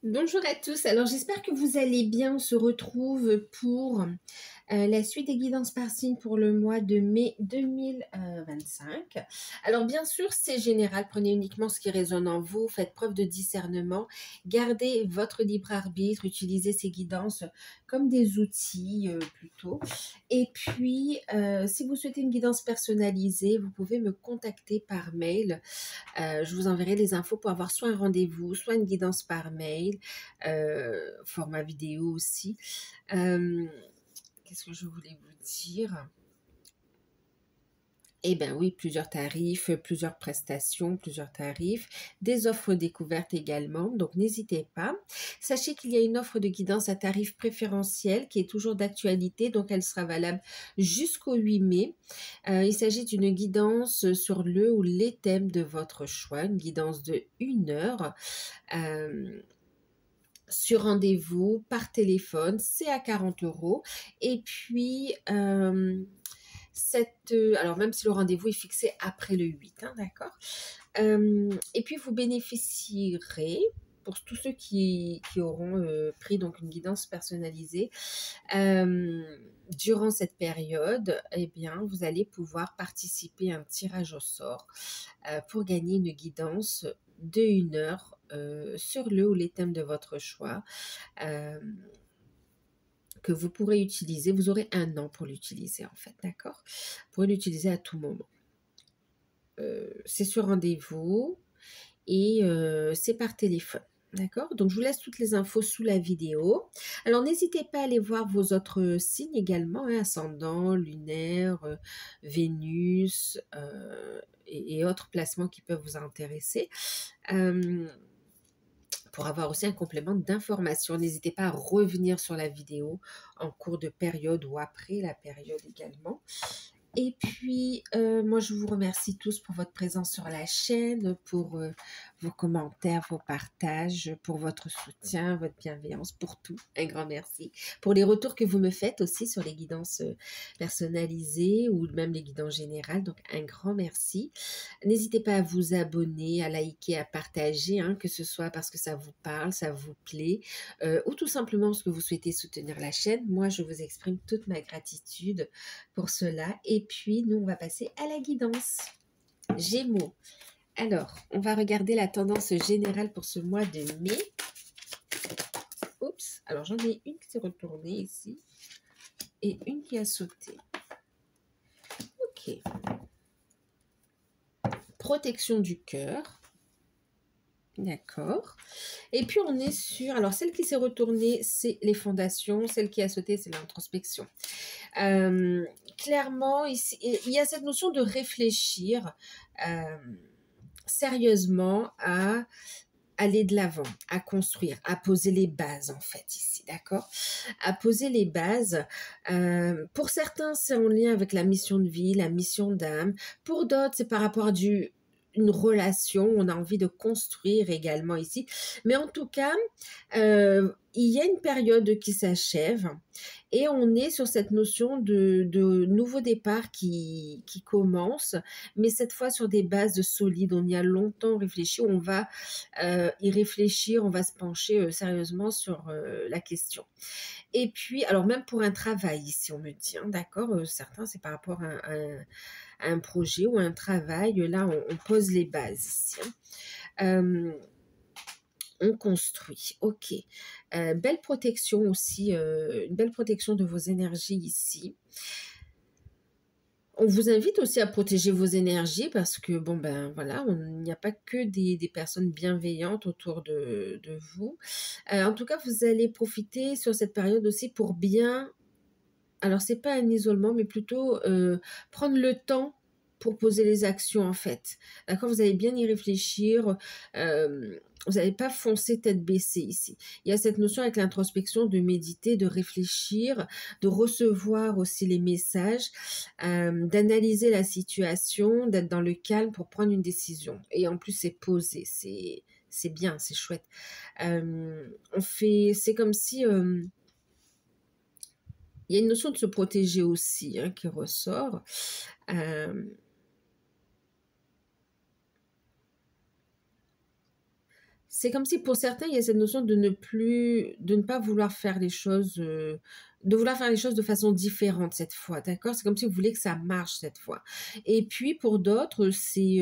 Bonjour à tous, alors j'espère que vous allez bien. On se retrouve pour la suite des guidances par signe pour le mois de mai 2025. Alors bien sûr, c'est général, prenez uniquement ce qui résonne en vous, faites preuve de discernement, gardez votre libre arbitre, utilisez ces guidances comme des outils plutôt. Et puis, si vous souhaitez une guidance personnalisée, vous pouvez me contacter par mail. Je vous enverrai les infos pour avoir soit un rendez-vous, soit une guidance par mail, format vidéo aussi. Qu'est-ce que je voulais vous dire? Eh bien oui, plusieurs tarifs, plusieurs prestations, plusieurs tarifs, des offres découvertes également, donc n'hésitez pas. Sachez qu'il y a une offre de guidance à tarif préférentiel qui est toujours d'actualité, donc elle sera valable jusqu'au 8 mai. Il s'agit d'une guidance sur le ou les thèmes de votre choix, une guidance de 1 heure. Sur rendez-vous, par téléphone, c'est à 40 €. Et puis, alors même si le rendez-vous est fixé après le 8, hein, d'accord. Et puis vous bénéficierez, pour tous ceux qui auront pris donc une guidance personnalisée, durant cette période, eh bien, vous allez pouvoir participer à un tirage au sort pour gagner une guidance de 1 heure sur le ou les thèmes de votre choix. Euh, que vous pourrez utiliser. Vous aurez 1 an pour l'utiliser en fait, d'accord? Vous pourrez l'utiliser à tout moment. C'est sur rendez-vous et c'est par téléphone. D'accord? Donc, je vous laisse toutes les infos sous la vidéo. Alors, n'hésitez pas à aller voir vos autres signes également, hein, ascendant, lunaire, Vénus et autres placements qui peuvent vous intéresser. Pour avoir aussi un complément d'information. N'hésitez pas à revenir sur la vidéo en cours de période ou après la période également. Et puis, moi, je vous remercie tous pour votre présence sur la chaîne, pour vos commentaires, vos partages, pour votre soutien, votre bienveillance, pour tout. Un grand merci. Pour les retours que vous me faites aussi sur les guidances personnalisées ou même les guidances générales. Donc, un grand merci. N'hésitez pas à vous abonner, à liker, à partager, hein, que ce soit parce que ça vous parle, ça vous plaît, ou tout simplement parce que vous souhaitez soutenir la chaîne. Moi, je vous exprime toute ma gratitude pour cela. Et puis, nous, on va passer à la guidance. Gémeaux. Alors, on va regarder la tendance générale pour ce mois de mai. Oups, alors j'en ai une qui s'est retournée ici et une qui a sauté. Ok. Protection du cœur. D'accord. Et puis, on est sur... Alors, celle qui s'est retournée, c'est les fondations. Celle qui a sauté, c'est l'introspection. Clairement, ici, il y a cette notion de réfléchir sérieusement à aller de l'avant, à construire, à poser les bases en fait ici, d'accord? À poser les bases. Pour certains, c'est en lien avec la mission de vie, la mission d'âme. Pour d'autres, c'est par rapport à une relation, on a envie de construire également ici. Mais en tout cas, il y a une période qui s'achève et on est sur cette notion de nouveau départ qui commence, mais cette fois sur des bases solides. On y a longtemps réfléchi, on va y réfléchir, on va se pencher sérieusement sur la question. Et puis, alors même pour un travail ici, on me dit, hein, d'accord, certains c'est par rapport à un projet ou un travail, là on pose les bases ici. Hein. On construit, ok. Belle protection aussi, une belle protection de vos énergies ici. On vous invite aussi à protéger vos énergies parce que, bon, ben voilà, il n'y a pas que des personnes bienveillantes autour de vous. En tout cas, vous allez profiter sur cette période aussi pour bien... Alors, c'est pas un isolement, mais plutôt prendre le temps pour poser les actions, en fait. D'accord? Vous allez bien y réfléchir. Vous n'allez pas foncer tête baissée ici. Il y a cette notion avec l'introspection de méditer, de réfléchir, de recevoir aussi les messages, d'analyser la situation, d'être dans le calme pour prendre une décision. Et en plus, c'est posé, c'est bien, c'est chouette. C'est comme si... il y a une notion de se protéger aussi, hein, qui ressort. C'est comme si pour certains, il y a cette notion de ne pas vouloir faire les choses, de vouloir faire les choses de façon différente cette fois, d'accord? C'est comme si vous voulez que ça marche cette fois. Et puis pour d'autres, c'est,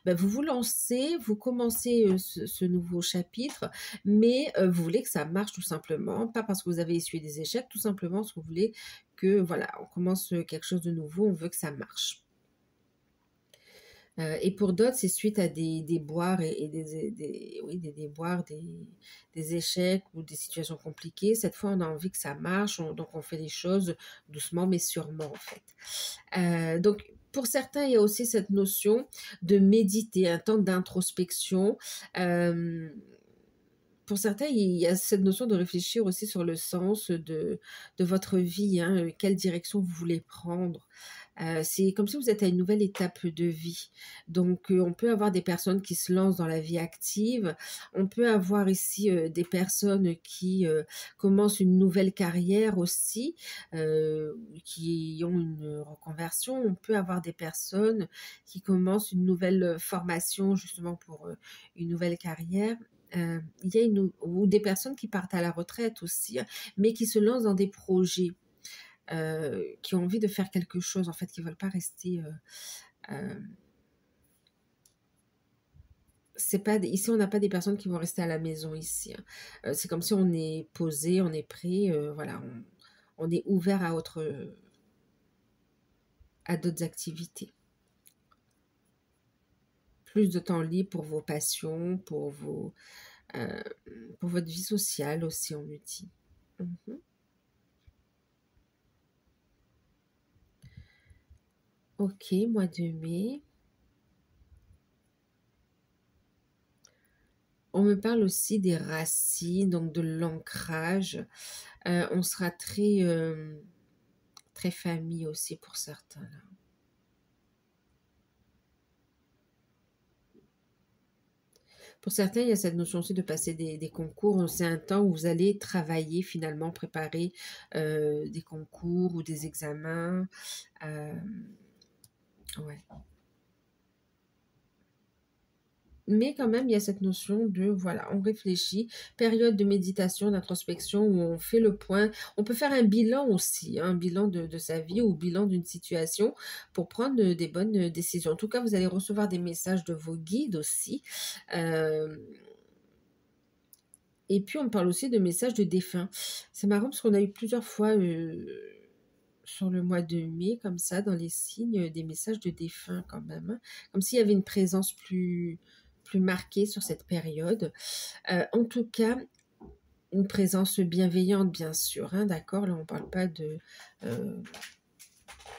bah, vous vous lancez, vous commencez ce nouveau chapitre, mais vous voulez que ça marche tout simplement, pas parce que vous avez essuyé des échecs, tout simplement parce que vous voulez que, voilà, on commence quelque chose de nouveau, on veut que ça marche. Et pour d'autres, c'est suite à des déboires et oui, des déboires, des échecs ou des situations compliquées. Cette fois, on a envie que ça marche, donc on fait les choses doucement mais sûrement, en fait. Donc, pour certains, il y a aussi cette notion de méditer, un temps d'introspection. Pour certains, il y a cette notion de réfléchir aussi sur le sens de votre vie, hein, quelle direction vous voulez prendre. C'est comme si vous êtes à une nouvelle étape de vie. Donc, on peut avoir des personnes qui se lancent dans la vie active. On peut avoir ici des personnes qui commencent une nouvelle carrière aussi, qui ont une reconversion. On peut avoir des personnes qui commencent une nouvelle formation justement pour une nouvelle carrière. Il y a ou des personnes qui partent à la retraite aussi, hein, mais qui se lancent dans des projets, qui ont envie de faire quelque chose, en fait, qui ne veulent pas rester. C'est pas, ici, on n'a pas des personnes qui vont rester à la maison ici, hein. C'est comme si on est posé, on est prêt, voilà, on est ouvert à d'autres activités. Plus de temps libre pour vos passions, pour votre vie sociale aussi, on me dit. Mhm. Ok, mois de mai. On me parle aussi des racines, donc de l'ancrage. On sera très famille aussi pour certains, là. Pour certains, il y a cette notion aussi de passer des concours. C'est un temps où vous allez travailler finalement, préparer des concours ou des examens. Ouais. Mais quand même, il y a cette notion de, voilà, on réfléchit, période de méditation, d'introspection, où on fait le point. On peut faire un bilan aussi, hein, un bilan de sa vie ou bilan d'une situation pour prendre des bonnes décisions. En tout cas, vous allez recevoir des messages de vos guides aussi. Et puis, on parle aussi de messages de défunts. C'est marrant parce qu'on a eu plusieurs fois sur le mois de mai, comme ça, dans les signes, des messages de défunts quand même, hein. Comme s'il y avait une présence plus marquée sur cette période. En tout cas, une présence bienveillante, bien sûr, hein, d'accord? Là, on ne parle pas de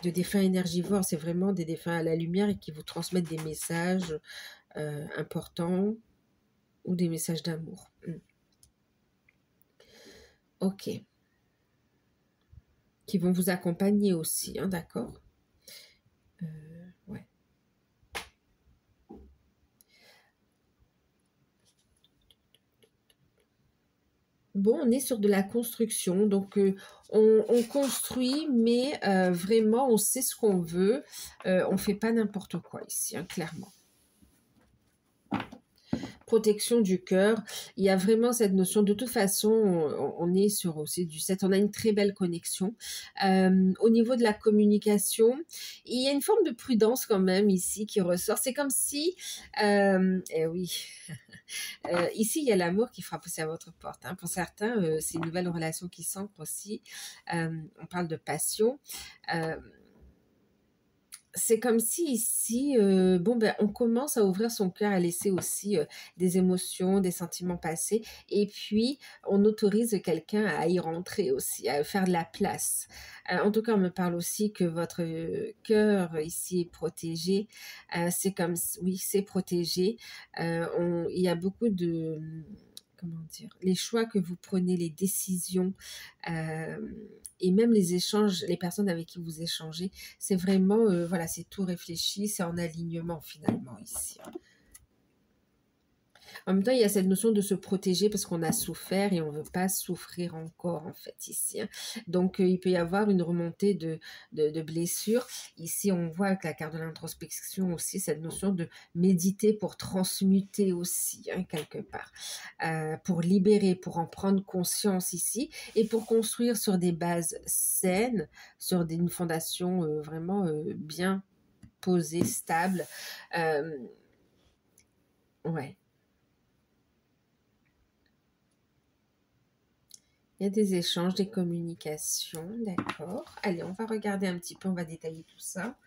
défunts énergivores, c'est vraiment des défunts à la lumière et qui vous transmettent des messages importants ou des messages d'amour. Ok. Qui vont vous accompagner aussi, hein, d'accord? Ouais. Bon, on est sur de la construction, donc on construit, mais vraiment, on sait ce qu'on veut. On ne fait pas n'importe quoi ici, hein, clairement. Protection du cœur, il y a vraiment cette notion, de toute façon, on est sur aussi du 7, on a une très belle connexion. Au niveau de la communication, il y a une forme de prudence quand même ici qui ressort. C'est comme si, eh oui, ici il y a l'amour qui frappe aussi à votre porte, hein. Pour certains, c'est une nouvelle relation qui s'ancre aussi. On parle de passion. C'est comme si ici, bon, ben, on commence à ouvrir son cœur, à laisser aussi des émotions, des sentiments passés. Et puis, on autorise quelqu'un à y rentrer aussi, à faire de la place. En tout cas, on me parle aussi que votre cœur ici est protégé. C'est comme, oui, c'est protégé. Il y a beaucoup de, comment dire, les choix que vous prenez, les décisions, et même les échanges, les personnes avec qui vous échangez, c'est vraiment, voilà, c'est tout réfléchi, c'est en alignement finalement ici, hein. En même temps, il y a cette notion de se protéger parce qu'on a souffert et on ne veut pas souffrir encore, en fait, ici, hein. Donc, il peut y avoir une remontée de blessures. Ici, on voit avec la carte de l'introspection aussi cette notion de méditer pour transmuter aussi, hein, quelque part. Pour libérer, pour en prendre conscience ici et pour construire sur des bases saines, sur une fondation vraiment bien posée, stable. Ouais. Il y a des échanges, des communications, d'accord. Allez, on va regarder un petit peu, on va détailler tout ça.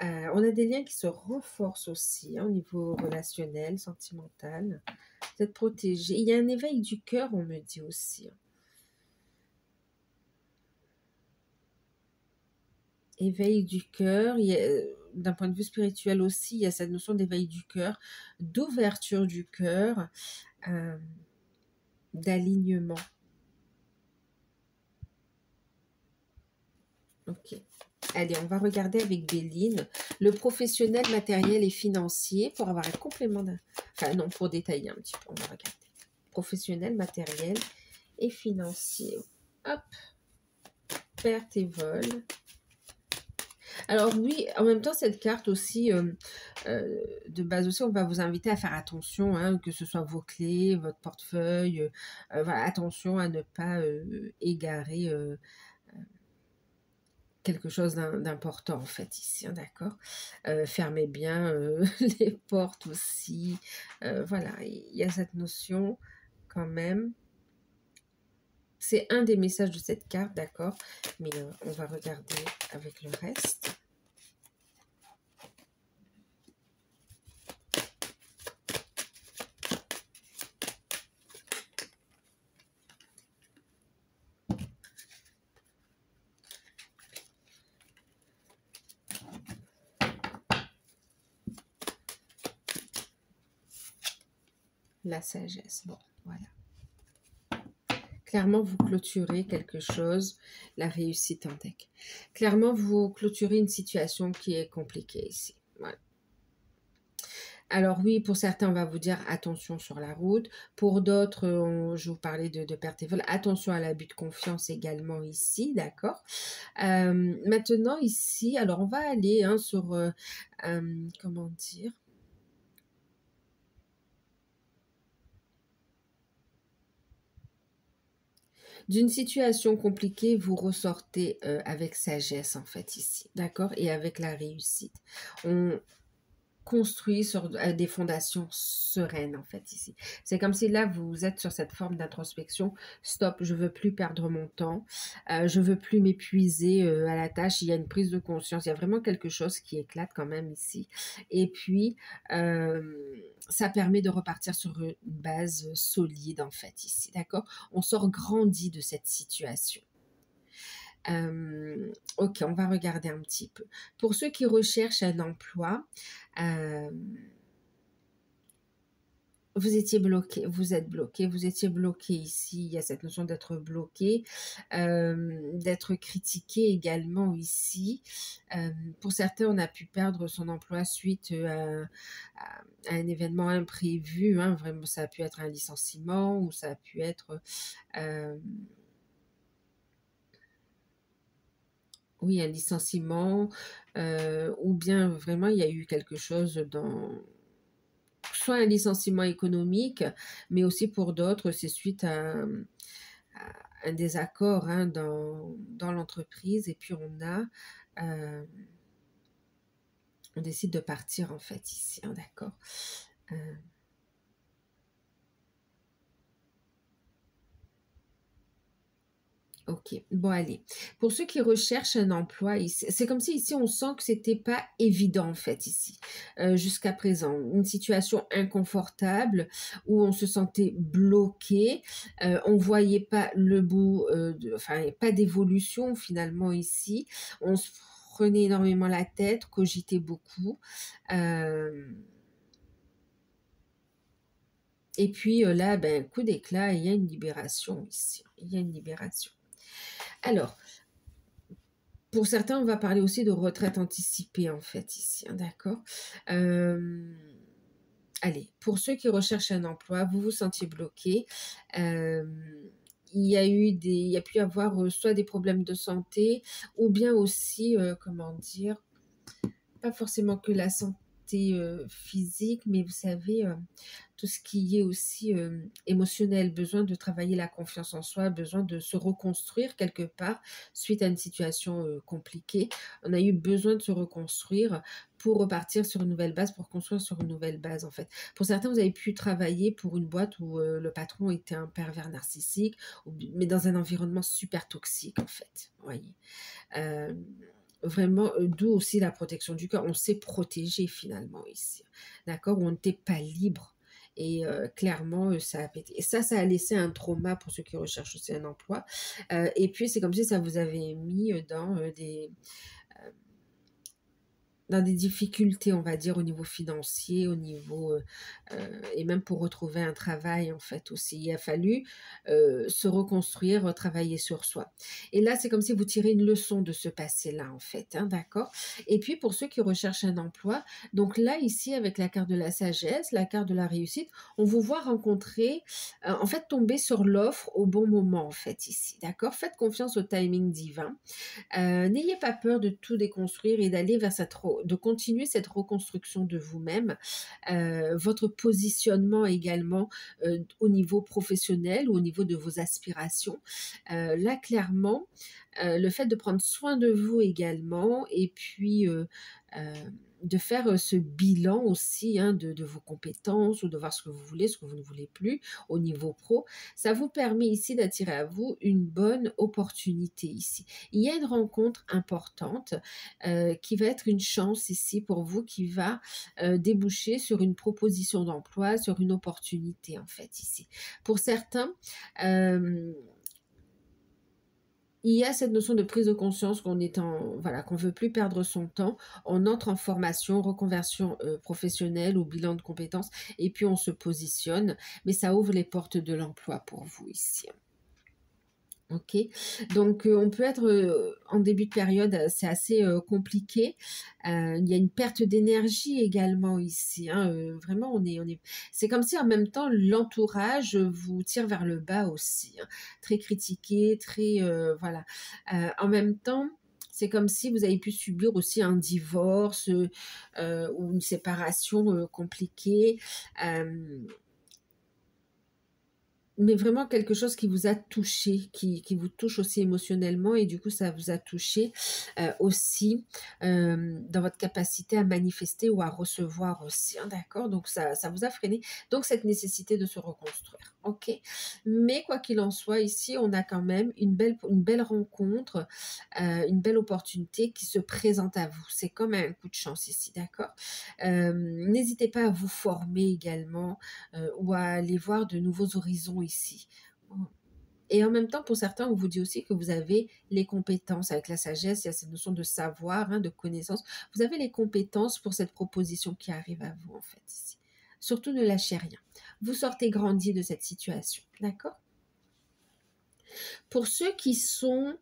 On a des liens qui se renforcent aussi, hein, au niveau relationnel, sentimental. Vous êtes protégé. Il y a un éveil du cœur, on me dit aussi, hein. Éveil du cœur, d'un point de vue spirituel aussi, il y a cette notion d'éveil du cœur, d'ouverture du cœur, euh, d'alignement. Ok. Allez, on va regarder avec Béline le professionnel, matériel et financier pour avoir un complément d'un... Enfin, non, pour détailler un petit peu, on va regarder. Professionnel, matériel et financier. Hop. Perte et vol. Alors oui, en même temps, cette carte aussi, de base aussi, on va vous inviter à faire attention, hein, que ce soit vos clés, votre portefeuille, voilà, attention à ne pas égarer quelque chose d'important en fait ici, hein, d'accord. Fermez bien les portes aussi. Voilà, il y a cette notion quand même. C'est un des messages de cette carte, d'accord, mais on va regarder avec le reste. La sagesse, bon, voilà. Clairement, vous clôturez quelque chose, la réussite en deck. Clairement, vous clôturez une situation qui est compliquée ici. Voilà. Alors oui, pour certains, on va vous dire attention sur la route. Pour d'autres, je vous parlais de perte et vol. Attention à l'abus de confiance également ici, d'accord. Maintenant ici, alors on va aller hein, sur, comment dire, d'une situation compliquée, vous ressortez avec sagesse en fait ici, d'accord, et avec la réussite. On construit sur des fondations sereines en fait ici. C'est comme si là vous êtes sur cette forme d'introspection. Stop, je veux plus perdre mon temps, je veux plus m'épuiser à la tâche. Il y a une prise de conscience, il y a vraiment quelque chose qui éclate quand même ici. Et puis ça permet de repartir sur une base solide en fait ici, d'accord. On sort grandi de cette situation. Ok, on va regarder un petit peu. Pour ceux qui recherchent un emploi, vous étiez bloqué, vous êtes bloqué, vous étiez bloqué ici. Il y a cette notion d'être bloqué, d'être critiqué également ici. Pour certains, on a pu perdre son emploi suite à un événement imprévu. Hein, vraiment, ça a pu être un licenciement ou ça a pu être... oui, un licenciement, ou bien vraiment il y a eu quelque chose dans... Soit un licenciement économique, mais aussi pour d'autres, c'est suite à un désaccord hein, dans l'entreprise. Et puis on décide de partir en fait ici, hein, d'accord. Ok, bon allez. Pour ceux qui recherchent un emploi, c'est comme si ici on sent que c'était pas évident en fait ici, jusqu'à présent. Une situation inconfortable où on se sentait bloqué, on voyait pas le bout, enfin pas d'évolution finalement ici. On se prenait énormément la tête, cogitait beaucoup. Et puis là, ben, coup d'éclat, il y a une libération ici. Il y a une libération. Alors, pour certains, on va parler aussi de retraite anticipée, en fait, ici, hein, d'accord. allez, pour ceux qui recherchent un emploi, vous vous sentiez bloqué. euh, il y a pu y avoir soit des problèmes de santé, ou bien aussi, comment dire, pas forcément que la santé physique, mais vous savez, tout ce qui est aussi émotionnel, besoin de travailler la confiance en soi, besoin de se reconstruire quelque part suite à une situation compliquée. On a eu besoin de se reconstruire pour repartir sur une nouvelle base, pour construire sur une nouvelle base en fait. Pour certains, vous avez pu travailler pour une boîte où le patron était un pervers narcissique, mais dans un environnement super toxique en fait. Voyez. Euh, Vraiment, d'où aussi la protection du cœur. On s'est protégé finalement ici. D'accord? On n'était pas libre. Et clairement, ça a pété. Et ça a laissé un trauma pour ceux qui recherchent aussi un emploi. Et puis, c'est comme si ça vous avait mis dans des difficultés, on va dire, au niveau financier, au niveau, et même pour retrouver un travail, en fait, aussi. Il a fallu se reconstruire, travailler sur soi. Et là, c'est comme si vous tirez une leçon de ce passé-là, en fait, hein, d'accord? Et puis, pour ceux qui recherchent un emploi, donc là, ici, avec la carte de la sagesse, la carte de la réussite, on vous voit rencontrer, en fait, tomber sur l'offre au bon moment, en fait, ici, d'accord? Faites confiance au timing divin. N'ayez pas peur de tout déconstruire et d'aller vers de continuer cette reconstruction de vous-même. Votre positionnement également au niveau professionnel ou au niveau de vos aspirations. Là, clairement, le fait de prendre soin de vous également et puis euh, de faire ce bilan aussi hein, de vos compétences ou de voir ce que vous voulez, ce que vous ne voulez plus au niveau pro, ça vous permet ici d'attirer à vous une bonne opportunité ici. Il y a une rencontre importante qui va être une chance ici pour vous, qui va déboucher sur une proposition d'emploi, sur une opportunité en fait ici. Pour certains, il y a cette notion de prise de conscience voilà, qu'on veut plus perdre son temps. On entre en formation, reconversion professionnelle ou bilan de compétences, et puis on se positionne. Mais ça ouvre les portes de l'emploi pour vous ici. Ok, donc on peut être en début de période, c'est assez compliqué. Il y a une perte d'énergie également ici. Hein, vraiment, c'est comme si en même temps l'entourage vous tire vers le bas aussi. Hein, très critiqué, très voilà. En même temps. C'est comme si vous avez pu subir aussi un divorce ou une séparation compliquée. Euh, mais vraiment quelque chose qui vous a touché, qui vous touche aussi émotionnellement et du coup ça vous a touché aussi dans votre capacité à manifester ou à recevoir aussi, hein, d'accord? Donc ça vous a freiné. Donc cette nécessité de se reconstruire, ok? Mais quoi qu'il en soit, ici on a quand même une belle rencontre, une belle opportunité qui se présente à vous. C'est comme un coup de chance ici, d'accord? N'hésitez pas à vous former également ou à aller voir de nouveaux horizons ici. Et en même temps, pour certains, on vous dit aussi que vous avez les compétences. Avec la sagesse, il y a cette notion de savoir, hein, de connaissance. Vous avez les compétences pour cette proposition qui arrive à vous, en fait, ici. Surtout, ne lâchez rien. Vous sortez grandi de cette situation, d'accord? Pour ceux qui sont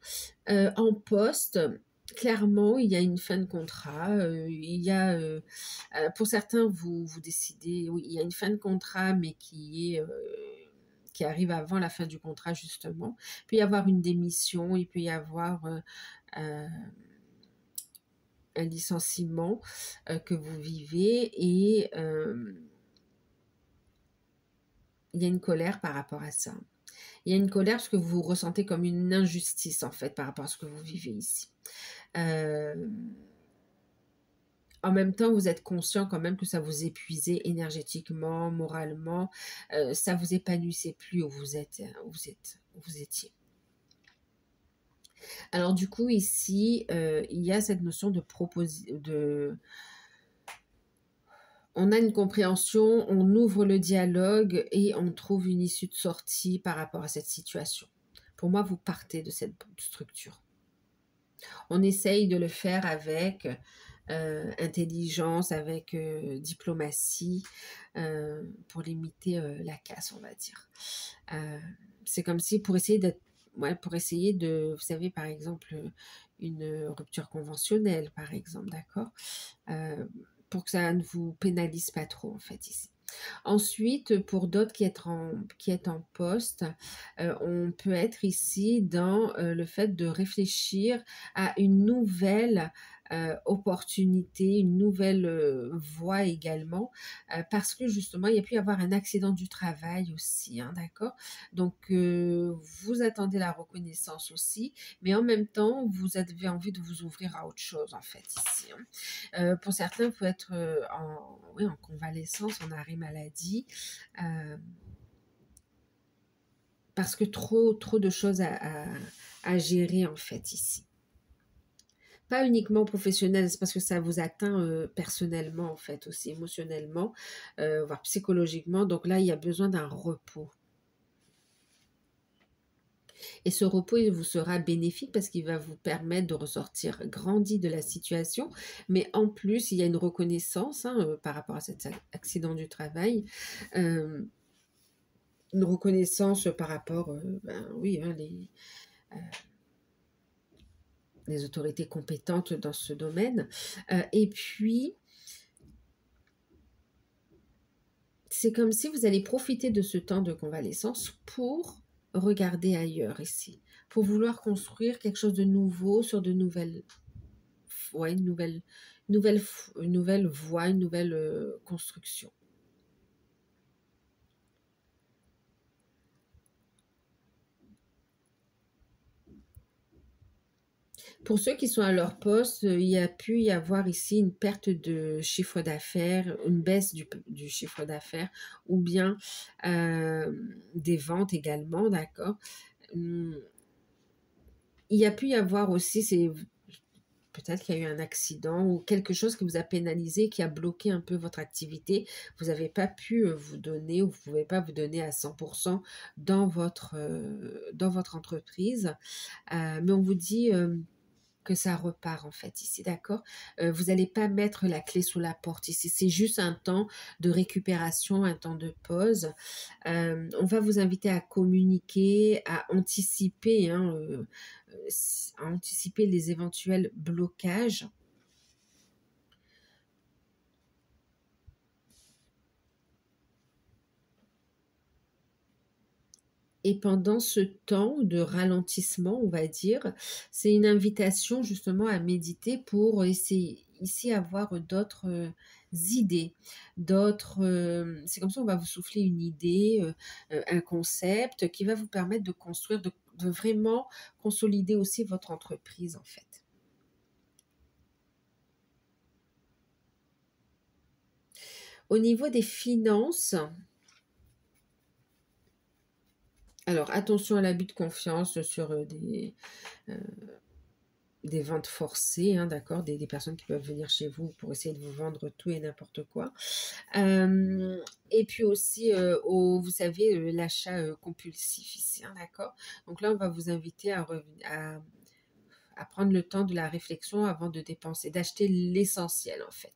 en poste, clairement, il y a une fin de contrat. Pour certains, vous décidez, oui, il y a une fin de contrat, mais qui arrive avant la fin du contrat, justement. Il peut y avoir une démission, il peut y avoir euh, un licenciement que vous vivez et il y a une colère par rapport à ça. Il y a une colère parce que vous ressentez comme une injustice, en fait, par rapport à ce que vous vivez ici. Euh, En même temps, vous êtes conscient quand même que ça vous épuisait énergétiquement, moralement, ça vous épanouissait plus où vous étiez. Alors du coup, ici, il y a cette notion on a une compréhension, on ouvre le dialogue et on trouve une issue de sortie par rapport à cette situation. Pour moi, vous partez de cette structure. On essaye de le faire avec intelligence, avec diplomatie, pour limiter la casse, on va dire. C'est comme si pour essayer de, vous savez, par exemple, une rupture conventionnelle, par exemple, d'accord, pour que ça ne vous pénalise pas trop, en fait, ici. Ensuite, pour d'autres qui est en poste, on peut être ici dans le fait de réfléchir à une nouvelle opportunité, une nouvelle voie également, parce que justement, il y a pu y avoir un accident du travail aussi, hein, d'accord? Donc, vous attendez la reconnaissance aussi, mais en même temps, vous avez envie de vous ouvrir à autre chose, en fait, ici, hein. Pour certains, il faut être oui, en convalescence, en arrêt maladie, euh, parce que trop de choses à gérer en fait ici. Pas uniquement professionnel, c'est parce que ça vous atteint personnellement en fait, aussi émotionnellement, voire psychologiquement. Donc là, il y a besoin d'un repos. Et ce repos, il vous sera bénéfique parce qu'il va vous permettre de ressortir grandi de la situation. Mais en plus, il y a une reconnaissance hein, par rapport à cet accident du travail. Une reconnaissance par rapport, ben, oui, hein, les autorités compétentes dans ce domaine. Et puis, c'est comme si vous allez profiter de ce temps de convalescence pour regarder ailleurs ici, pour vouloir construire quelque chose de nouveau sur de nouvelles, ouais, une nouvelle voie, une nouvelle construction. Pour ceux qui sont à leur poste, il y a pu y avoir ici une perte de chiffre d'affaires, une baisse du chiffre d'affaires ou bien des ventes également, d'accord. Hum, Il y a pu y avoir aussi, c'est peut-être qu'il y a eu un accident ou quelque chose qui vous a pénalisé, qui a bloqué un peu votre activité. Vous n'avez pas pu vous donner ou vous ne pouvez pas vous donner à 100% dans votre entreprise. Mais on vous dit que ça repart en fait ici, d'accord? Vous n'allez pas mettre la clé sous la porte ici, c'est juste un temps de récupération, un temps de pause. On va vous inviter à communiquer, à anticiper, hein, à anticiper les éventuels blocages. Et pendant ce temps de ralentissement, on va dire, c'est une invitation justement à méditer pour essayer ici avoir d'autres idées, d'autres. C'est comme ça on va vous souffler une idée, un concept qui va vous permettre de construire, de vraiment consolider aussi votre entreprise en fait. Au niveau des finances, alors attention à l'abus de confiance sur euh, des ventes forcées, hein, d'accord, des personnes qui peuvent venir chez vous pour essayer de vous vendre tout et n'importe quoi. Et puis aussi, vous savez, l'achat compulsif ici, hein, d'accord. Donc là, on va vous inviter à prendre le temps de la réflexion avant de dépenser, d'acheter l'essentiel en fait.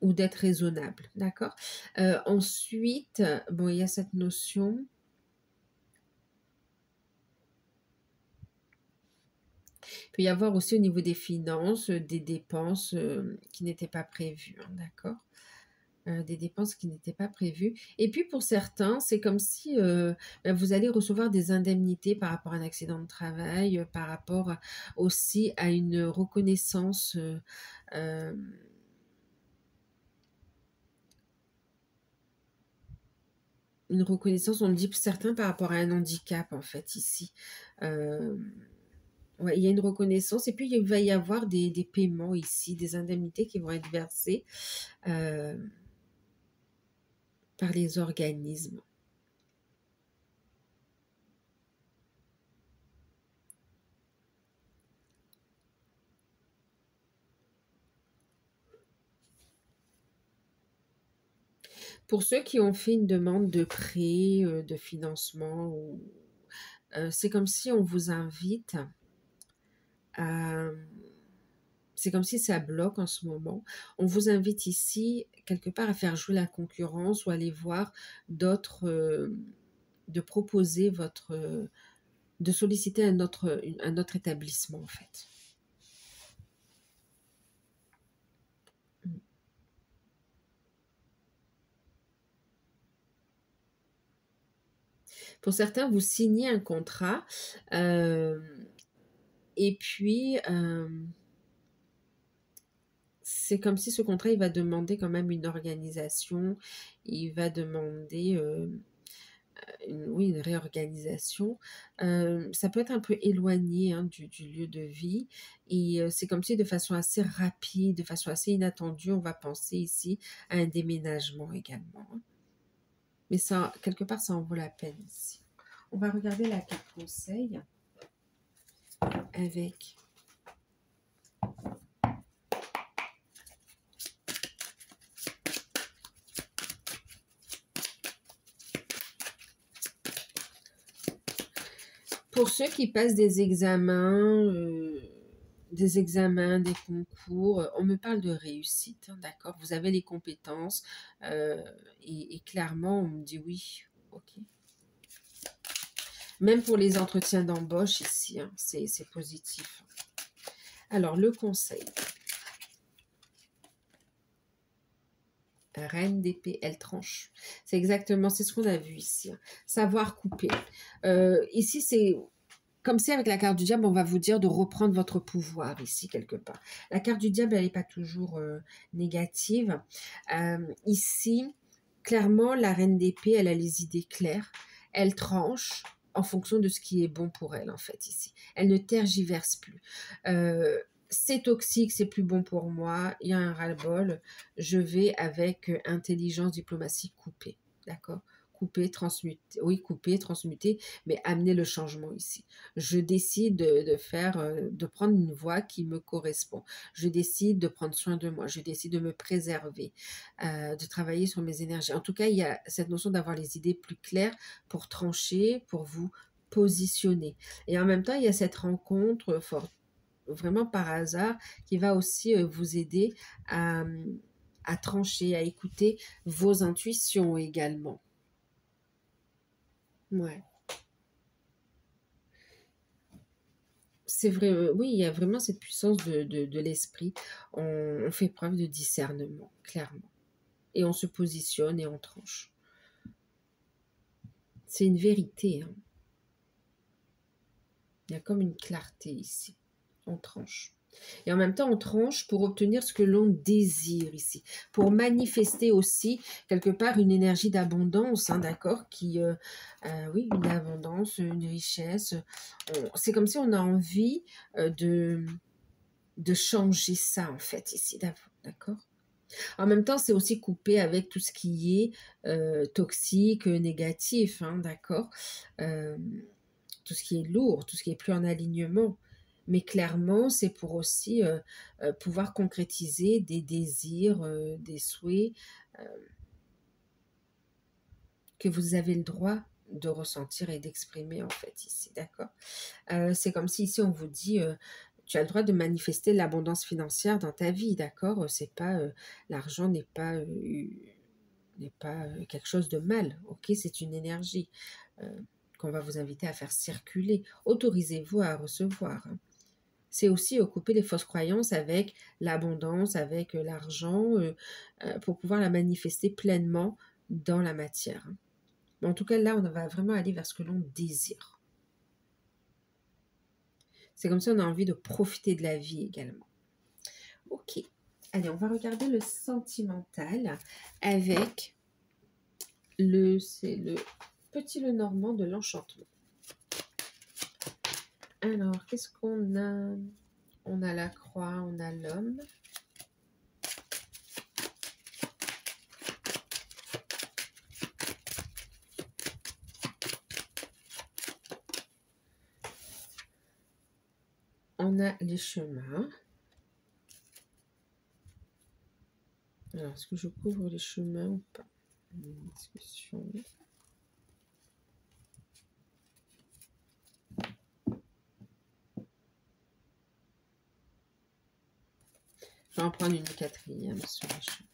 Ou d'être raisonnable, d'accord. Ensuite, bon, il y a cette notion. Il peut y avoir aussi au niveau des finances des dépenses qui n'étaient pas prévues, hein, d'accord? Des dépenses qui n'étaient pas prévues. Et puis pour certains, c'est comme si ben, vous allez recevoir des indemnités par rapport à un accident de travail, par rapport aussi à une reconnaissance. Euh, une reconnaissance, on me dit pour certains par rapport à un handicap en fait ici. Euh, Ouais, il y a une reconnaissance et puis il va y avoir des paiements ici, des indemnités qui vont être versées euh, par les organismes. Pour ceux qui ont fait une demande de prêt, de financement, c'est comme si on vous invite à... C'est comme si ça bloque en ce moment. On vous invite ici, quelque part, à faire jouer la concurrence ou aller voir d'autres, de proposer votre, de solliciter un autre établissement, en fait. Pour certains, vous signez un contrat et puis c'est comme si ce contrat, il va demander quand même une organisation, il va demander oui, une réorganisation. Ça peut être un peu éloigné hein, du lieu de vie et c'est comme si de façon assez rapide, de façon assez inattendue, on va penser ici à un déménagement également, hein. Mais ça, quelque part, ça en vaut la peine ici. On va regarder la carte conseil avec pour ceux qui passent des examens, des concours, on me parle de réussite, hein, d'accord? Vous avez les compétences et clairement, on me dit oui, ok. Même pour les entretiens d'embauche ici, hein, c'est positif. Alors, le conseil. Reine d'épée, elle tranche. C'est exactement, c'est ce qu'on a vu ici, hein. Savoir couper. Ici, c'est comme si avec la carte du diable, on va vous dire de reprendre votre pouvoir ici, quelque part. La carte du diable, elle n'est pas toujours négative. Ici, clairement, la reine d'épée, elle a les idées claires. Elle tranche en fonction de ce qui est bon pour elle, en fait, ici. Elle ne tergiverse plus. C'est toxique, c'est plus bon pour moi, il y a un ras-le-bol, je vais avec intelligence, diplomatie, couper, d'accord? Couper, transmuter, oui, couper, transmuter, mais amener le changement ici. Je décide de faire, de prendre une voie qui me correspond. Je décide de prendre soin de moi. Je décide de me préserver, de travailler sur mes énergies. En tout cas, il y a cette notion d'avoir les idées plus claires pour trancher, pour vous positionner. Et en même temps, il y a cette rencontre forte, vraiment par hasard, qui va aussi vous aider à trancher, à écouter vos intuitions également. Ouais. C'est vrai, oui, il y a vraiment cette puissance de l'esprit. On fait preuve de discernement, clairement. Et on se positionne et on tranche. C'est une vérité, hein. Il y a comme une clarté ici. On tranche. Et en même temps, on tranche pour obtenir ce que l'on désire ici, pour manifester aussi quelque part une énergie d'abondance, hein, d'accord, qui, oui, une abondance, une richesse. C'est comme si on a envie de changer ça en fait ici, d'accord. En même temps, c'est aussi coupé avec tout ce qui est toxique, négatif, hein, d'accord. Euh, tout ce qui est lourd, tout ce qui est plus en alignement. Mais clairement, c'est pour aussi pouvoir concrétiser des désirs, des souhaits euh, que vous avez le droit de ressentir et d'exprimer en fait ici, d'accord. C'est comme si ici on vous dit, tu as le droit de manifester l'abondance financière dans ta vie, d'accord. C'est pas l'argent n'est pas quelque chose de mal, ok. C'est une énergie qu'on va vous inviter à faire circuler. Autorisez-vous à recevoir, hein. C'est aussi couper les fausses croyances avec l'abondance, avec l'argent, pour pouvoir la manifester pleinement dans la matière, hein. Mais en tout cas, là, on va vraiment aller vers ce que l'on désire. C'est comme ça on a envie de profiter de la vie également. Ok. Allez, on va regarder le sentimental avec c'est le petit Lenormand de l'enchantement. Alors, qu'est-ce qu'on a? On a la croix, on a l'homme. On a les chemins. Alors, est-ce que je couvre les chemins ou pas? Une discussion. Je vais en prendre une quatrième sur les chemins.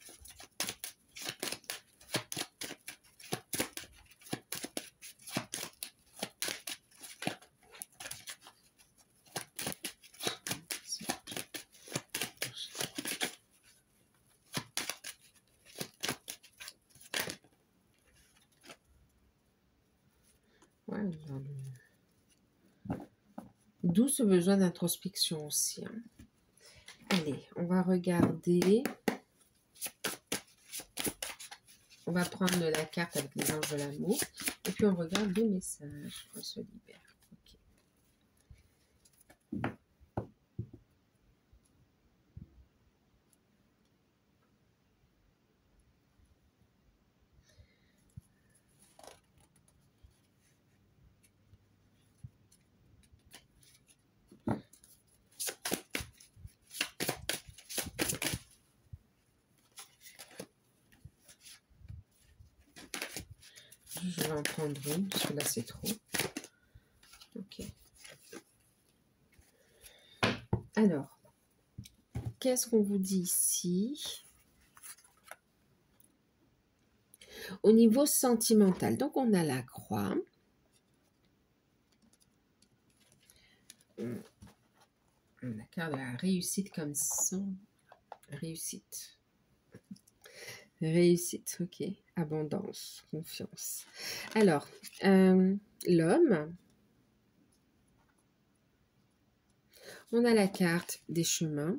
Ouais, d'où ce besoin d'introspection aussi. Hein. Allez, on va regarder. On va prendre la carte avec les anges de l'amour. Et puis on regarde les messages. On se libère. Je vais en prendre une, parce que là c'est trop. Ok. Alors, qu'est-ce qu'on vous dit ici? Au niveau sentimental, donc on a la croix. La carte de la réussite comme ça. Réussite. Réussite, ok. Abondance, confiance. Alors, l'homme. On a la carte des chemins.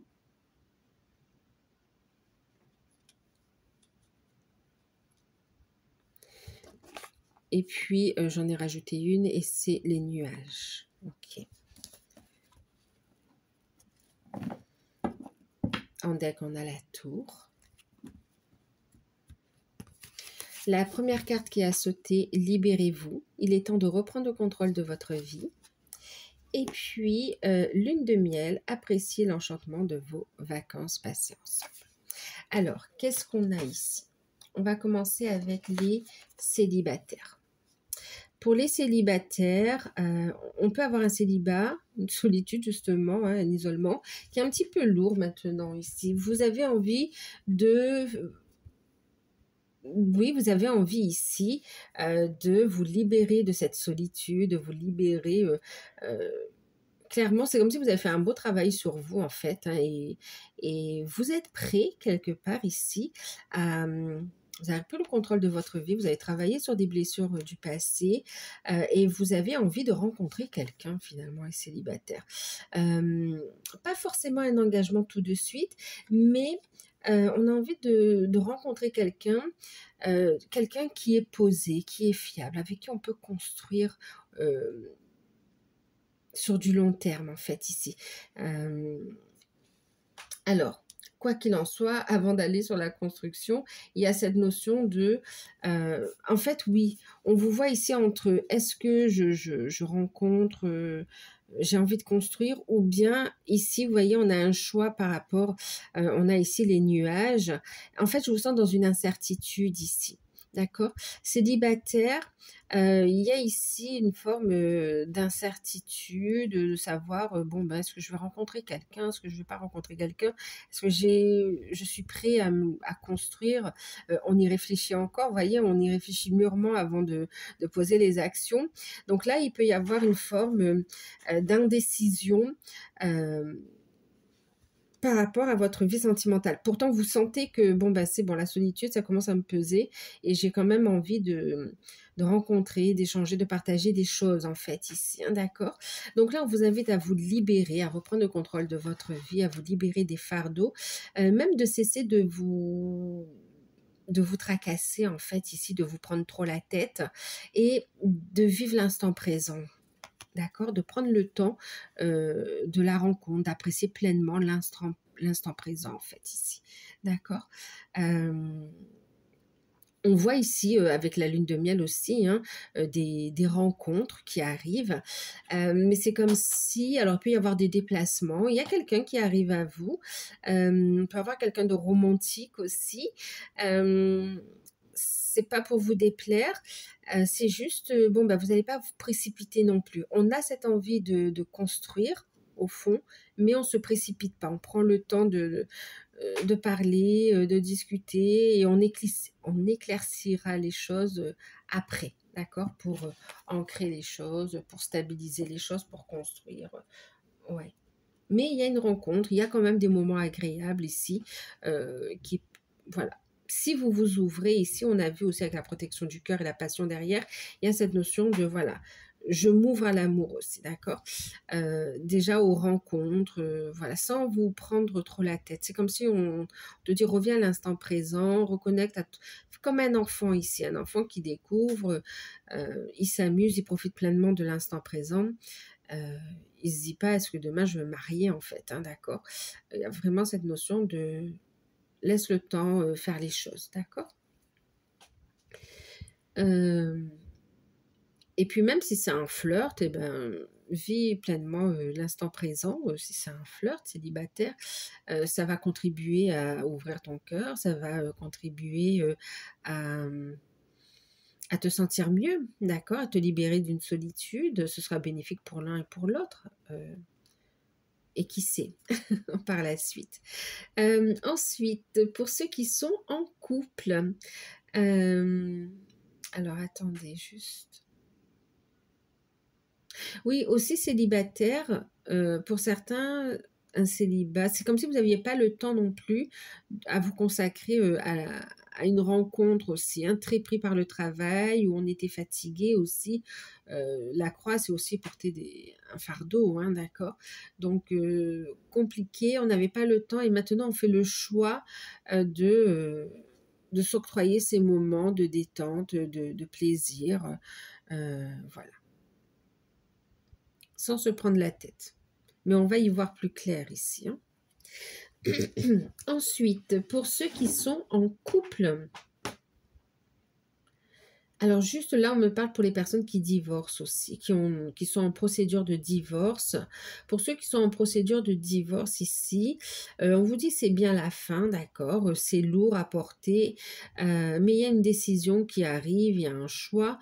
Et puis, j'en ai rajouté une et c'est les nuages. Ok. En deck, on a la tour. La première carte qui a sauté, libérez-vous. Il est temps de reprendre le contrôle de votre vie. Et puis, lune de miel, appréciez l'enchantement de vos vacances passées ensemble. Alors, qu'est-ce qu'on a ici? On va commencer avec les célibataires. Pour les célibataires, on peut avoir un célibat, une solitude justement, hein, un isolement, qui est un petit peu lourd maintenant ici. Vous avez envie de... Oui, vous avez envie ici de vous libérer de cette solitude, de vous libérer... clairement, c'est comme si vous avez fait un beau travail sur vous en fait, hein, et vous êtes prêt quelque part ici à... Vous avez pris le contrôle de votre vie, vous avez travaillé sur des blessures du passé et vous avez envie de rencontrer quelqu'un finalement, et célibataire. Pas forcément un engagement tout de suite, mais on a envie de rencontrer quelqu'un, quelqu'un qui est posé, qui est fiable, avec qui on peut construire sur du long terme en fait ici. Alors, quoi qu'il en soit, avant d'aller sur la construction, il y a cette notion de... en fait, oui, on vous voit ici entre est-ce que je rencontre... j'ai envie de construire, ou bien ici, vous voyez, on a un choix par rapport... on a ici les nuages. En fait, je vous sens dans une incertitude ici. D'accord? Célibataire, il y a ici une forme d'incertitude, de savoir, bon, ben, est-ce que je vais rencontrer quelqu'un, est-ce que je ne vais pas rencontrer quelqu'un, est-ce que je suis prêt à construire, on y réfléchit encore, vous voyez, on y réfléchit mûrement avant de poser les actions. Donc là, il peut y avoir une forme d'indécision, par rapport à votre vie sentimentale. Pourtant, vous sentez que, bon, bah, c'est bon, la solitude, ça commence à me peser et j'ai quand même envie de rencontrer, d'échanger, de partager des choses, en fait, ici, hein, d'accord? Donc là, on vous invite à vous libérer, à reprendre le contrôle de votre vie, à vous libérer des fardeaux, même de cesser de vous tracasser, en fait, ici, de vous prendre trop la tête et de vivre l'instant présent. D'accord, de prendre le temps de la rencontre, d'apprécier pleinement l'instant présent, en fait, ici. D'accord. On voit ici, avec la lune de miel aussi, hein, des rencontres qui arrivent. Mais c'est comme si, alors il peut y avoir des déplacements. Il y a quelqu'un qui arrive à vous. On peut avoir quelqu'un de romantique aussi. C'est pas pour vous déplaire, c'est juste, bon, bah, vous n'allez pas vous précipiter non plus. On a cette envie de construire, au fond, mais on ne se précipite pas. On prend le temps de parler, de discuter, et on éclaircira les choses après, d'accord? Pour ancrer les choses, pour stabiliser les choses, pour construire. Ouais. Mais il y a une rencontre, il y a quand même des moments agréables ici, qui, voilà. Si vous vous ouvrez, ici on a vu aussi avec la protection du cœur et la passion derrière, il y a cette notion de, voilà, je m'ouvre à l'amour aussi, d'accord? Déjà aux rencontres, voilà, sans vous prendre trop la tête. C'est comme si on te dit: «Reviens à l'instant présent, reconnecte à t» comme un enfant ici, un enfant qui découvre, il s'amuse, il profite pleinement de l'instant présent. Heu, il se dit pas: «Est-ce que demain je vais me marier?» en fait, hein, d'accord? Il y a vraiment cette notion de laisse le temps, faire les choses, d'accord? Hem Et puis même si c'est un flirt et ben, vis pleinement, l'instant présent, si c'est un flirt célibataire, ça va contribuer à ouvrir ton cœur, ça va, contribuer, à, à te sentir mieux, d'accord? À te libérer d'une solitude, ce sera bénéfique pour l'un et pour l'autre, et qui sait par la suite. Ensuite, pour ceux qui sont en couple, hem, alors attendez juste. Oui, aussi célibataire, pour certains, un célibat, c'est comme si vous n'aviez pas le temps non plus à vous consacrer, à une rencontre aussi, hein, très pris par le travail, où on était fatigué aussi. La croix, c'est aussi porter un fardeau, hein, d'accord? Donc compliqué, on n'avait pas le temps et maintenant on fait le choix, de s'octroyer ces moments de détente, de plaisir, voilà. Sans se prendre la tête. Mais on va y voir plus clair ici, hein. Ensuite, pour ceux qui sont en couple, alors juste là, on me parle pour les personnes qui divorcent aussi, qui sont en procédure de divorce. Pour ceux qui sont en procédure de divorce ici, on vous dit c'est bien la fin, d'accord, c'est lourd à porter, mais il y a une décision qui arrive, il y a un choix,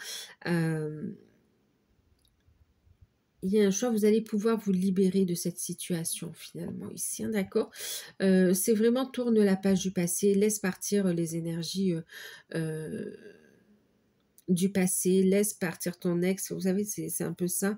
il y a un choix, vous allez pouvoir vous libérer de cette situation finalement ici, hein, d'accord? C'est vraiment tourne la page du passé, laisse partir les énergies, heu, du passé, laisse partir ton ex. Vous savez, c'est un peu ça,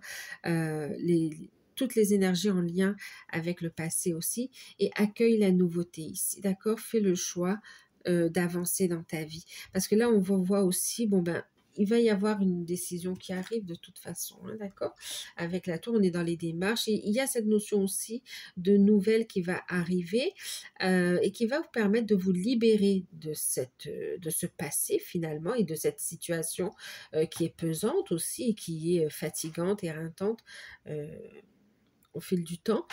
toutes les énergies en lien avec le passé aussi et accueille la nouveauté ici, d'accord? Fais le choix, d'avancer dans ta vie. Parce que là, on voit aussi, bon ben, il va y avoir une décision qui arrive de toute façon, hein, d'accord? Avec la tour, on est dans les démarches et il y a cette notion aussi de nouvelle qui va arriver, et qui va vous permettre de vous libérer de ce passé finalement et de cette situation, qui est pesante aussi et qui est, fatigante, éreintante, heu, au fil du temps,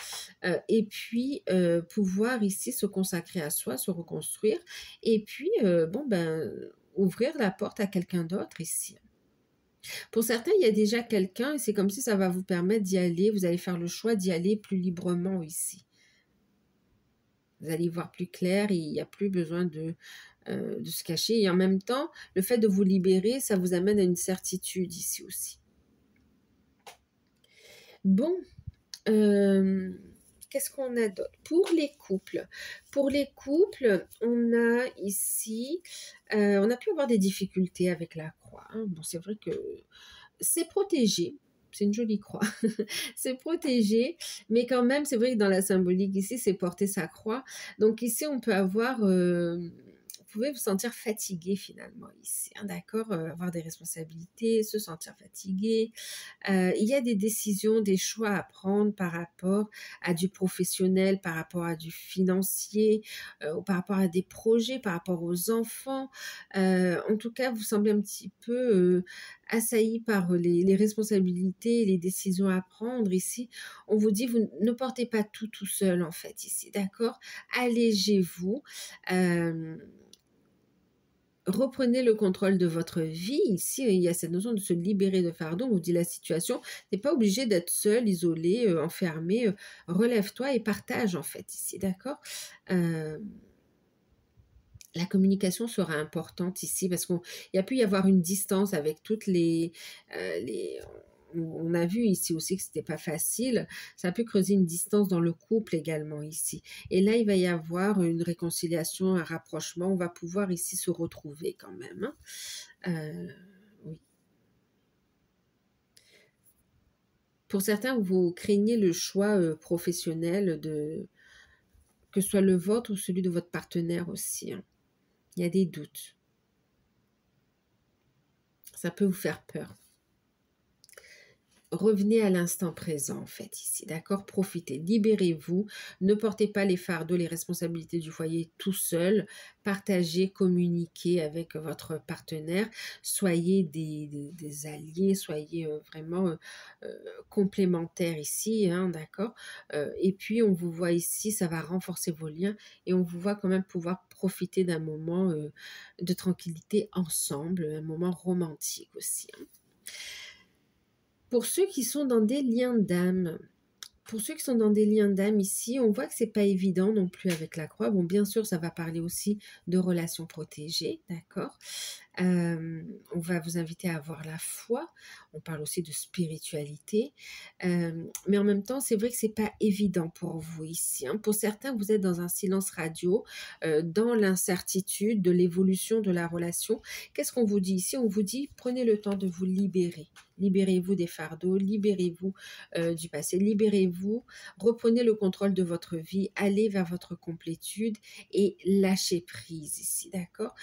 et puis, pouvoir ici se consacrer à soi, se reconstruire et puis, bon ben, ouvrir la porte à quelqu'un d'autre ici. Pour certains, il y a déjà quelqu'un et c'est comme si ça va vous permettre d'y aller, vous allez faire le choix d'y aller plus librement ici. Vous allez y voir plus clair et il n'y a plus besoin de se cacher et en même temps, le fait de vous libérer, ça vous amène à une certitude ici aussi. Bon, qu'est-ce qu'on a d'autre? Pour les couples, on a ici, on a pu avoir des difficultés avec la croix, hein. Bon, c'est vrai que c'est protégé, c'est une jolie croix. C'est protégé, mais quand même, c'est vrai que dans la symbolique ici, c'est porter sa croix. Donc ici, on peut avoir, vous pouvez vous sentir fatigué finalement ici, hein, d'accord? Avoir des responsabilités, se sentir fatigué. Il y a des décisions, des choix à prendre par rapport à du professionnel, par rapport à du financier, ou par rapport à des projets, par rapport aux enfants. En tout cas, vous semblez un petit peu, assailli par les responsabilités et les décisions à prendre. Ici, on vous dit: «Vous ne portez pas tout seul en fait ici, d'accord? Allégez-vous, hem» reprenez le contrôle de votre vie. Ici, il y a cette notion de se libérer de fardeau. On vous dit la situation, tu n'es pas obligé d'être seul, isolé, enfermé. Relève-toi et partage en fait ici, d'accord? Euh, la communication sera importante ici parce qu'il y a pu y avoir une distance avec toutes les on a vu ici aussi que c'était pas facile. Ça a pu creuser une distance dans le couple également ici. Et là, il va y avoir une réconciliation, un rapprochement. On va pouvoir ici se retrouver quand même, hein. Oui. Pour certains, vous craignez le choix professionnel que ce soit le vôtre ou celui de votre partenaire aussi, hein. Il y a des doutes. Ça peut vous faire peur. revenez à l'instant présent, en fait, ici, d'accord? Profitez, libérez-vous, ne portez pas les fardeaux, les responsabilités du foyer tout seul, partagez, communiquez avec votre partenaire, soyez des alliés, soyez vraiment complémentaires ici, hein, d'accord? Et puis, on vous voit ici, ça va renforcer vos liens et on vous voit quand même pouvoir profiter d'un moment de tranquillité ensemble, un moment romantique aussi, hein. Pour ceux qui sont dans des liens d'âme, pour ceux qui sont dans des liens d'âme ici, on voit que c'est pas évident non plus avec la croix. Bon, bien sûr, ça va parler aussi de relations protégées, d'accord? On va vous inviter à avoir la foi. On parle aussi de spiritualité. Mais en même temps, c'est vrai que c'est pas évident pour vous ici, hein. Pour certains, vous êtes dans un silence radio, dans l'incertitude de l'évolution de la relation. Qu'est-ce qu'on vous dit ici? On vous dit, prenez le temps de vous libérer. Libérez-vous des fardeaux, libérez-vous du passé, libérez-vous, reprenez le contrôle de votre vie, allez vers votre complétude et lâchez prise ici, d'accord?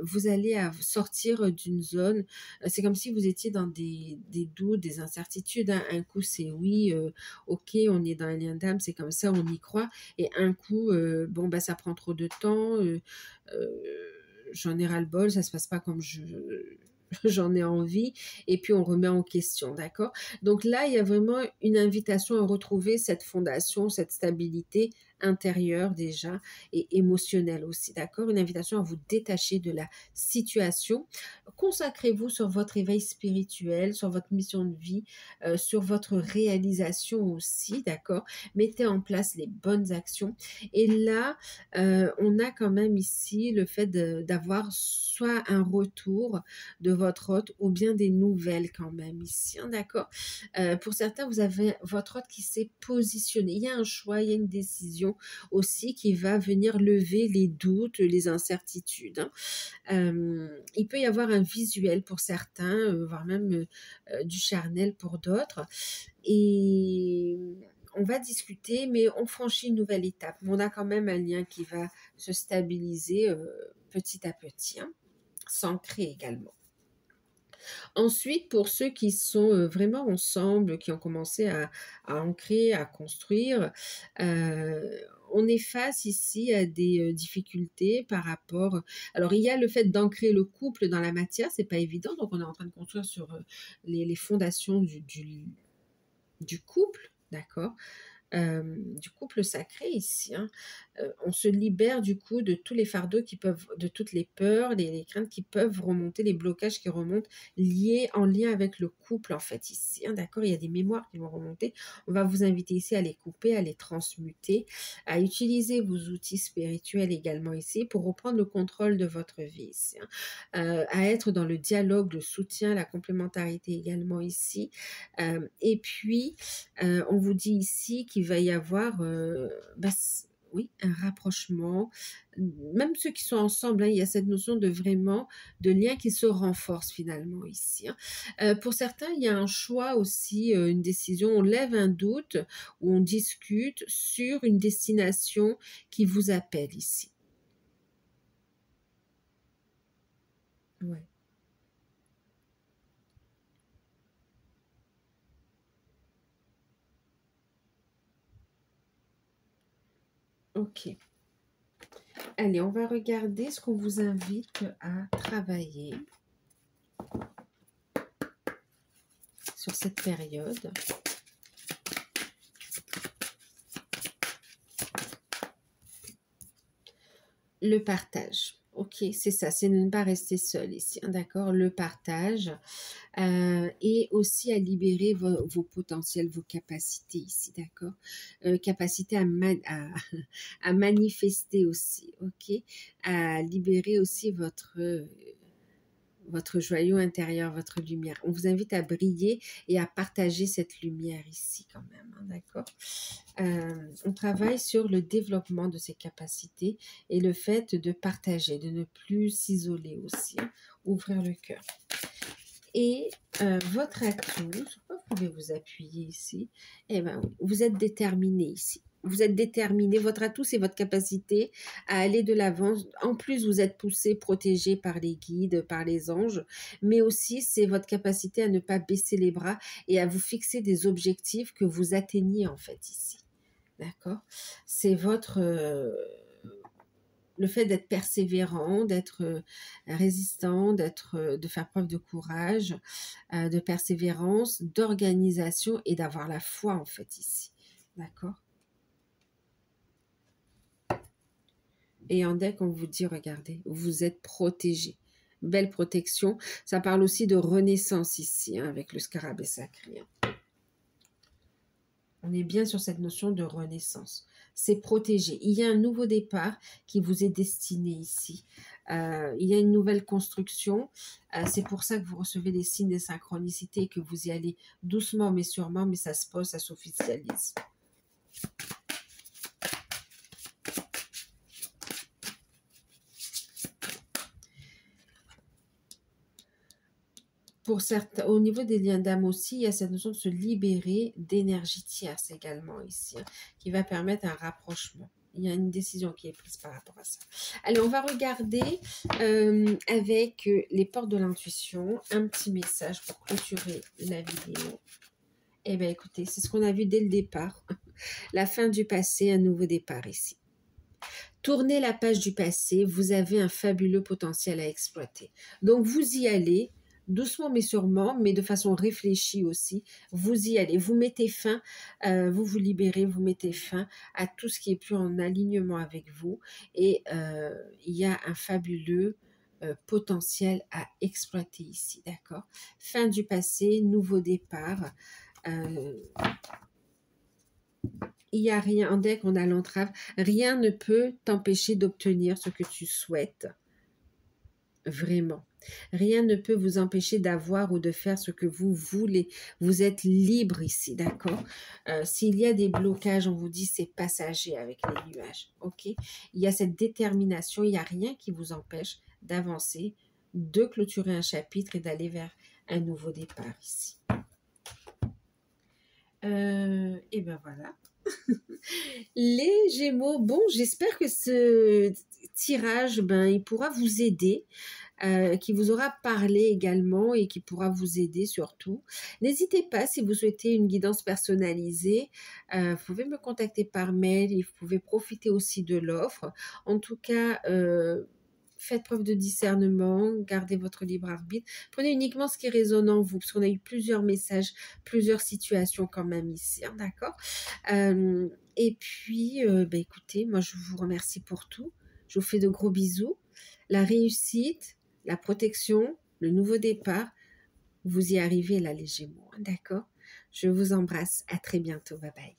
Vous allez sortir d'une zone, c'est comme si vous étiez dans des doutes, des incertitudes, hein. Un coup c'est oui, ok, on est dans un lien d'âme, c'est comme ça, on y croit, et un coup, bon, bah, ça prend trop de temps, euh, j'en ai ras-le-bol, ça se passe pas comme j'en ai envie, et puis on remet en question, d'accord? Donc là, il y a vraiment une invitation à retrouver cette fondation, cette stabilité intérieure déjà et émotionnelle aussi, d'accord? Une invitation à vous détacher de la situation. Consacrez-vous sur votre éveil spirituel, sur votre mission de vie, sur votre réalisation aussi, d'accord? Mettez en place les bonnes actions. Et là, on a quand même ici le fait d'avoir soit un retour de votre hôte ou bien des nouvelles quand même ici, hein, d'accord? Pour certains, vous avez votre hôte qui s'est positionné. Il y a un choix, il y a une décision aussi qui va venir lever les doutes, les incertitudes, hein. Il peut y avoir un visuel pour certains, voire même du charnel pour d'autres. Et on va discuter, mais on franchit une nouvelle étape. On a quand même un lien qui va se stabiliser petit à petit, hein, s'ancrer également. Ensuite, pour ceux qui sont vraiment ensemble, qui ont commencé à ancrer, à construire, on est face ici à des difficultés par rapport. Alors, il y a le fait d'ancrer le couple dans la matière, c'est pas évident, donc on est en train de construire sur les fondations du couple, d'accord? Du couple sacré ici, hein. On se libère du coup de tous les fardeaux qui peuvent, de toutes les peurs, les craintes qui peuvent remonter, les blocages qui remontent en lien avec le couple en fait ici, hein, d'accord? Il y a des mémoires qui vont remonter. On va vous inviter ici à les couper, à les transmuter, à utiliser vos outils spirituels également ici pour reprendre le contrôle de votre vie ici, hein. À être dans le dialogue, le soutien, la complémentarité également ici. Et puis, on vous dit ici qu'il va y avoir oui, un rapprochement. Même ceux qui sont ensemble, hein, il y a cette notion de vraiment de lien qui se renforce finalement ici, hein. Pour certains, il y a un choix aussi, une décision. On lève un doute ou on discute sur une destination qui vous appelle ici. Ouais. Ok. Allez, on va regarder ce qu'on vous invite à travailler sur cette période. Le partage. Ok, c'est ça, c'est ne pas rester seul ici, hein, d'accord? Le partage et aussi à libérer vos potentiels, vos capacités ici, d'accord? Capacité à manifester aussi, ok? À libérer aussi votre joyau intérieur, votre lumière. On vous invite à briller et à partager cette lumière ici quand même, hein, d'accord? On travaille sur le développement de ces capacités et le fait de partager, de ne plus s'isoler aussi, hein, ouvrir le cœur. Et votre atout, sur quoi vous pouvez vous appuyer ici? Eh bien, oui, vous êtes déterminé ici. vous êtes déterminé. Votre atout, c'est votre capacité à aller de l'avant. En plus, vous êtes poussé, protégé par les guides, par les anges, mais aussi c'est votre capacité à ne pas baisser les bras et à vous fixer des objectifs que vous atteignez en fait ici. D'accord? C'est votre... le fait d'être persévérant, d'être résistant, de faire preuve de courage, de persévérance, d'organisation et d'avoir la foi en fait ici. D'accord? Et en deck, on vous dit, regardez, vous êtes protégé. Belle protection. Ça parle aussi de renaissance ici, hein, avec le scarabée sacré. Hein. On est bien sur cette notion de renaissance. C'est protégé. Il y a un nouveau départ qui vous est destiné ici. Il y a une nouvelle construction. C'est pour ça que vous recevez les signes de synchronicité et que vous y allez doucement mais sûrement, mais ça se pose, ça s'officialise. Pour certains, au niveau des liens d'âme aussi, il y a cette notion de se libérer d'énergie tierce également ici, hein, qui va permettre un rapprochement. Il y a une décision qui est prise par rapport à ça. Allez, on va regarder avec les portes de l'intuition, un petit message pour clôturer la vidéo. Eh bien, écoutez, c'est ce qu'on a vu dès le départ. La fin du passé, un nouveau départ ici. Tournez la page du passé, vous avez un fabuleux potentiel à exploiter. Donc, vous y allez. Doucement mais sûrement, mais de façon réfléchie aussi, vous y allez, vous mettez fin, vous vous libérez, vous mettez fin à tout ce qui est plus en alignement avec vous et il y a un fabuleux potentiel à exploiter ici, d'accord? Fin du passé, nouveau départ, il n'y a rien, en deck on a l'entrave, rien ne peut t'empêcher d'obtenir ce que tu souhaites, vraiment. Rien ne peut vous empêcher d'avoir ou de faire ce que vous voulez. Vous êtes libre ici, d'accord? S'il y a des blocages, on vous dit c'est passager avec les nuages, ok? Il y a cette détermination, il n'y a rien qui vous empêche d'avancer, de clôturer un chapitre et d'aller vers un nouveau départ ici. Et ben voilà. Les Gémeaux, bon, j'espère que ce tirage, ben, il pourra vous aider. Qui vous aura parlé également et qui pourra vous aider surtout. N'hésitez pas, si vous souhaitez une guidance personnalisée, vous pouvez me contacter par mail et vous pouvez profiter aussi de l'offre. En tout cas, faites preuve de discernement, gardez votre libre arbitre. Prenez uniquement ce qui résonne en vous, parce qu'on a eu plusieurs messages, plusieurs situations quand même ici, hein, d'accord? Et puis, bah, écoutez, moi je vous remercie pour tout. Je vous fais de gros bisous. La réussite, la protection, le nouveau départ, vous y arrivez là les Gémeaux, d'accord? Je vous embrasse, à très bientôt, bye bye.